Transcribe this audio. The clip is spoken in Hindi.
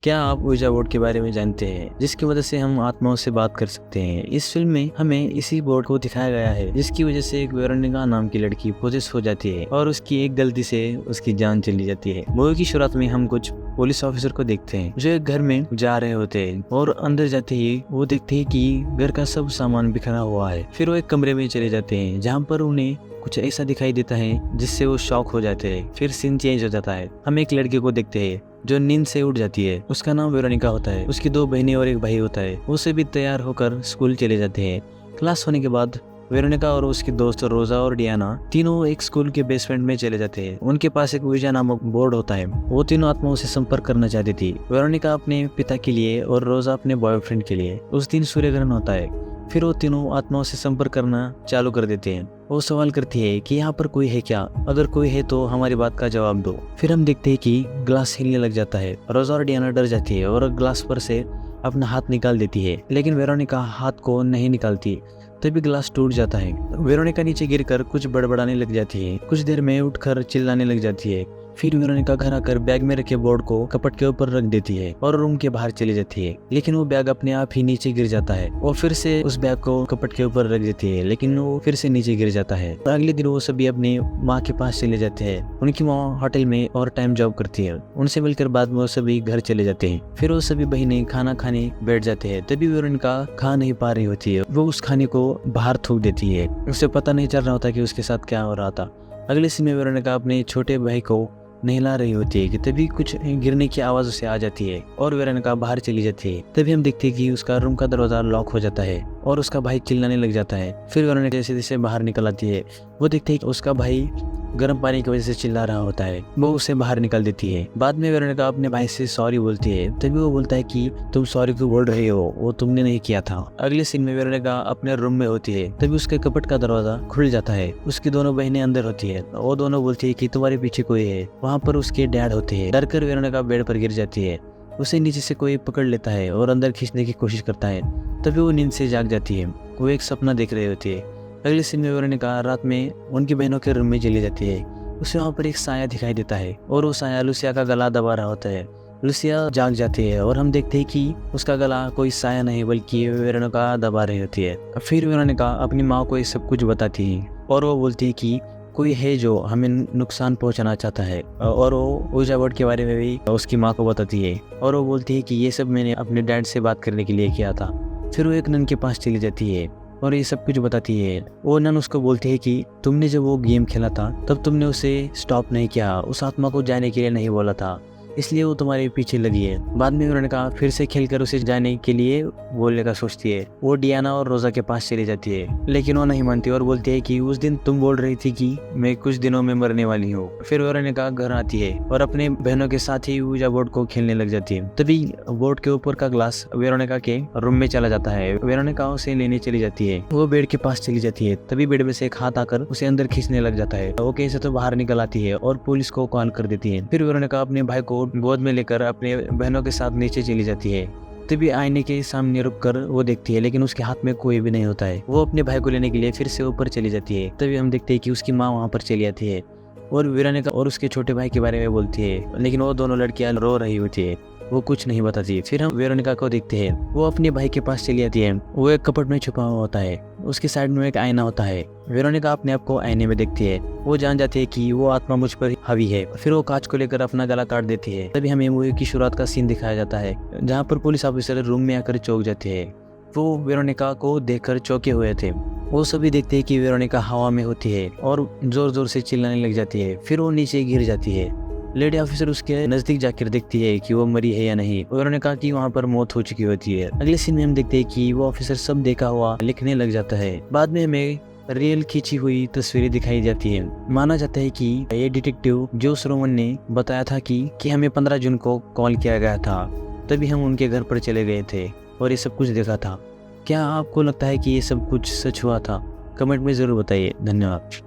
क्या आप ऊर्जा बोर्ड के बारे में जानते हैं, जिसकी वजह से हम आत्माओं से बात कर सकते हैं। इस फिल्म में हमें इसी बोर्ड को दिखाया गया है, जिसकी वजह से एक वेरोनिका नाम की लड़की पोजेस हो जाती है और उसकी एक गलती से उसकी जान चली जाती है। मूवी की शुरुआत में हम कुछ पुलिस ऑफिसर को देखते हैं जो एक घर में जा रहे होते हैं और अंदर जाते ही वो देखते हैं कि घर का सब सामान बिखरा हुआ है। फिर वो एक कमरे में चले जाते हैं जहाँ पर उन्हें कुछ ऐसा दिखाई देता है जिससे वो शॉक हो जाते हैं। फिर सीन चेंज हो जाता है। हम एक लड़के को देखते हैं जो नींद से उठ जाती है। उसका नाम वेरोनिका होता है। उसकी 2 बहनें और एक भाई होता है। वो सभी तैयार होकर स्कूल चले जाते हैं। क्लास होने के बाद वेरोनिका और उसकी दोस्त रोजा और डियाना तीनों एक स्कूल के बेसमेंट में चले जाते हैं। उनके पास एक ऊर्जा नामक बोर्ड होता है। वो तीनों आत्माओं से संपर्क करना चाहती थी। वेरोनिका अपने पिता के लिए और रोजा अपने बॉयफ्रेंड के लिए। उस दिन सूर्य ग्रहण होता है। फिर वो तीनों आत्माओं से संपर्क करना चालू कर देते हैं। वो सवाल करती है कि यहाँ पर कोई है क्या, अगर कोई है तो हमारी बात का जवाब दो। फिर हम देखते हैं कि ग्लास हिलने लग जाता है। रोजा और डियाना डर जाती है और ग्लास पर से अपना हाथ निकाल देती है, लेकिन वेरोनिका हाथ को नहीं निकालती। तभी ग्लास टूट जाता है। वेरोनिका नीचे गिरकर कुछ बड़बड़ाने लग जाती है। कुछ देर में उठकर चिल्लाने लग जाती है। फिर वेरोनिका घर आकर बैग में रखे बोर्ड को कपट के ऊपर रख देती है और रूम के बाहर चली जाती है, लेकिन वो बैग अपने आप ही नीचे गिर जाता है। वो फिर से उस बैग को कपट के ऊपर रख देती है, लेकिन वो फिर से नीचे गिर जाता है। अगले दिन वो सभी अपनी माँ के पास चले जाते हैं। उनकी माँ होटल में और टाइम जॉब करती है। उनसे मिलकर बाद में वो सभी घर चले जाते हैं। फिर वो सभी बहनें खाना खाने बैठ जाते हैं। तभी वेरोनिका खा नहीं पा रही होती है। वो उस खाने को बाहर थूक देती है। उसे पता नहीं चल रहा होता कि उसके साथ क्या हो रहा था। अगले सीन में वेरोनिका अपने छोटे भाई को नहला रही होती है कि तभी कुछ गिरने की आवाज उसे आ जाती है और वेरोनिका बाहर चली जाती है। तभी हम देखते हैं कि उसका रूम का दरवाजा लॉक हो जाता है और उसका भाई चिल्लाने लग जाता है। फिर वेरोनिका जैसे जैसे बाहर निकल आती है, वो देखते हैं कि उसका भाई गर्म पानी की वजह से चिल्ला रहा होता है। वो उसे बाहर निकाल देती है। बाद में वेरोनिका अपने भाई से सॉरी बोलती है। तभी वो बोलता है कि तुम सॉरी क्यों बोल रहे हो, वो तुमने नहीं किया था। अगले सीन में वेरोनिका अपने रूम में होती है। तभी उसके कपट का दरवाजा खुल जाता है। उसकी दोनों बहनें अंदर होती है। वो दोनों बोलती है कि तुम्हारे पीछे कोई है। वहाँ पर उसके डैड होते हैं। डर कर वेरोनिका बेड पर गिर जाती है। उसे नीचे से कोई पकड़ लेता है और अंदर खींचने की कोशिश करता है। तभी वो नींद से जाग जाती है। वो एक सपना देख रही होती है। अगले सीन में वेरोनिका रात में उनकी बहनों के रूम में चली जाती है। उसे वहाँ पर एक साया दिखाई देता है और वो साया लुसिया का गला दबा रहा होता है। लुसिया जाग जाती है और हम देखते हैं कि उसका गला कोई साया नहीं बल्कि वेरोनिका दबा रही होती है। फिर वेरोनिका अपनी माँ को ये सब कुछ बताती है और वो बोलती है कि कोई है जो हमें नुकसान पहुंचाना चाहता है, और वो ऊर्जा बोर्ड के बारे में भी उसकी माँ को बताती है और वो बोलती है कि ये सब मैंने अपने डैड से बात करने के लिए किया था। फिर वो एक नन के पास चली जाती है और ये सब कुछ बताती है। वो नन उसको बोलती है कि तुमने जब वो गेम खेला था तब तुमने उसे स्टॉप नहीं किया, उस आत्मा को जाने के लिए नहीं बोला था, इसलिए वो तुम्हारे पीछे लगी है। बाद में वेरोनिका फिर से खेलकर उसे जाने के लिए बोलने का सोचती है। वो डियाना और रोजा के पास चली जाती है, लेकिन वो नहीं मानती और बोलती है कि उस दिन तुम बोल रही थी कि मैं कुछ दिनों में मरने वाली हूँ। फिर वेरोनिका घर आती है और अपने बहनों के साथ ही ऊर्जा बोर्ड को खेलने लग जाती है। तभी बोर्ड के ऊपर का ग्लास वेरोनिका के रूम में चला जाता है। वेरोनिका उसे लेने चली जाती है। वो बेड के पास चली जाती है। तभी बेड में से एक हाथ आकर उसे अंदर खींचने लग जाता है। वो कैसे तो बाहर निकल आती है और पुलिस को कॉल कर देती है। फिर वेरोनिका अपने भाई को गोद में लेकर अपने बहनों के साथ नीचे चली जाती है। तभी आईने के सामने रुककर वो देखती है, लेकिन उसके हाथ में कोई भी नहीं होता है। वो अपने भाई को लेने के लिए फिर से ऊपर चली जाती है। तभी हम देखते हैं कि उसकी माँ वहाँ पर चली आती है और वेरोनिका और उसके छोटे भाई के बारे में बोलती है, लेकिन वो दोनों लड़कियां रो रही होती है। वो कुछ नहीं बताती। फिर हम वेरोनिका को देखते हैं। वो अपने भाई के पास चली आती है। वो एक कपट में छुपा हुआ होता है। उसके साइड में एक आईना होता है। वेरोनिका अपने आप को आईने में देखती है। वो जान जाती है कि वो आत्मा मुझ पर हावी है। फिर वो कांच को लेकर अपना गला काट देती है। तभी हमें मूवी की शुरुआत का सीन दिखाया जाता है, जहाँ पर पुलिस ऑफिसर रूम में आकर चौंक जाते हैं। वो वेरोनिका को देखकर चौंके हुए थे। वो सभी देखते हैं कि वेरोनिका हवा में होती है और जोर जोर से चिल्लाने लग जाती है। फिर वो नीचे गिर जाती है। लेडी ऑफिसर उसके नजदीक जाकर देखती है कि वो मरी है या नहीं। उन्होंने कहा कि वहाँ पर मौत हो चुकी होती है। अगले सीन में हम देखते हैं कि वो ऑफिसर सब देखा हुआ लिखने लग जाता है। बाद में हमें रियल खींची हुई तस्वीरें दिखाई जाती है। माना जाता है कि ये डिटेक्टिव जोस रोमन ने बताया था कि हमें 15 जून को कॉल किया गया था। तभी हम उनके घर पर चले गए थे और ये सब कुछ देखा था। क्या आपको लगता है कि ये सब कुछ सच हुआ था? कमेंट में जरूर बताइए। धन्यवाद।